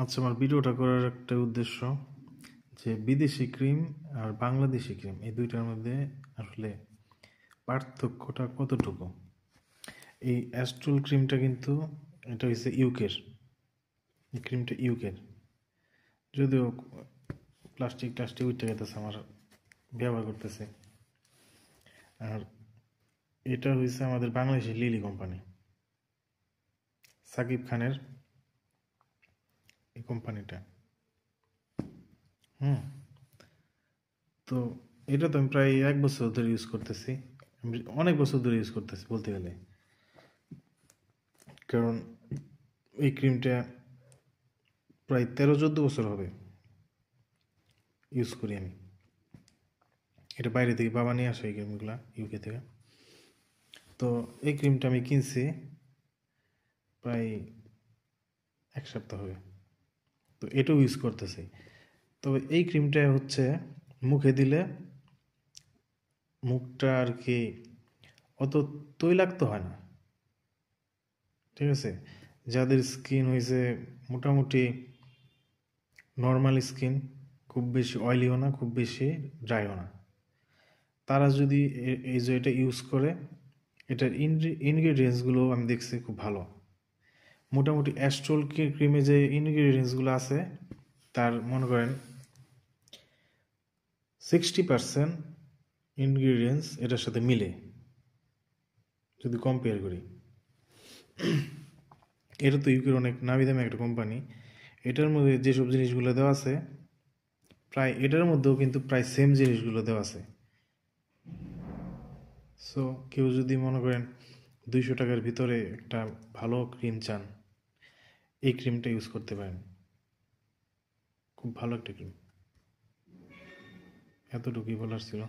আচ্ছা, আমার ভিডিওটা করার একটা উদ্দেশ্য যে বিদেশি ক্রিম আর বাংলাদেশি ক্রিম এই দুইটার মধ্যে আসলে পার্থক্যটা কতটুকু। এই অ্যাস্ট্রল ক্রিমটা কিন্তু এটা হচ্ছে ইউকের, এই ক্রিমটা ইউকের, যদিও প্লাস্টিক উঠে গেতেছে আমার ব্যবহার করতেছে। আর এটা হয়েছে আমাদের বাংলাদেশের লিলি কোম্পানি, সাকিব খানের এই কোম্পানিটা। তো এটা তো আমি প্রায় 1 বছর ধরে ইউজ করতেছি, অনেক বছর ধরে ইউজ করতেছি বলতে গেলে। কারণ এই ক্রিমটা প্রায় 13-14 বছর হবে ইউজ করি আমি। এটা বাইরে থেকে বাবা নিয়ে আসে এই ক্রিমগুলা ইউকে থেকে। তো এই ক্রিমটা আমি কিনছি প্রায় 1 সপ্তাহ হবে, তো এটাও ইউজ করতেছি। তবে এই ক্রিমটা হচ্ছে মুখে দিলে মুখটা আর কি অত তৈলাক্ত হয় না, ঠিক আছে। যাদের স্কিন হয়েছে মোটামুটি নর্মাল স্কিন, খুব বেশি অয়েলিও না খুব বেশি ড্রাইও না, তারা যদি এই যে এটা ইউজ করে, এটার ইনগ্রিডিয়েন্টসগুলো আমি দেখছি খুব ভালো। মোটামুটি অ্যাস্ট্রল ক্রিমে যে ইনগ্রিডিয়েন্টসগুলো আছে তার মনে করেন 60% ইনগ্রিডিয়েন্টস এটার সাথে মিলে যদি কম্পেয়ার করি। এটা তো ইউকের অনেক নামি দামি একটা কোম্পানি, এটার মধ্যে যেসব জিনিসগুলো দেওয়া আছে প্রায় এটার মধ্যেও কিন্তু প্রায় সেম জিনিসগুলো দেওয়া আছে। সো কেউ যদি মনে করেন 200 টাকার ভিতরে একটা ভালো ক্রিম চান, এই ক্রিমটা ইউজ করতে পারেন, খুব ভালো একটা ক্রিম। এতটুকুই বলার ছিল।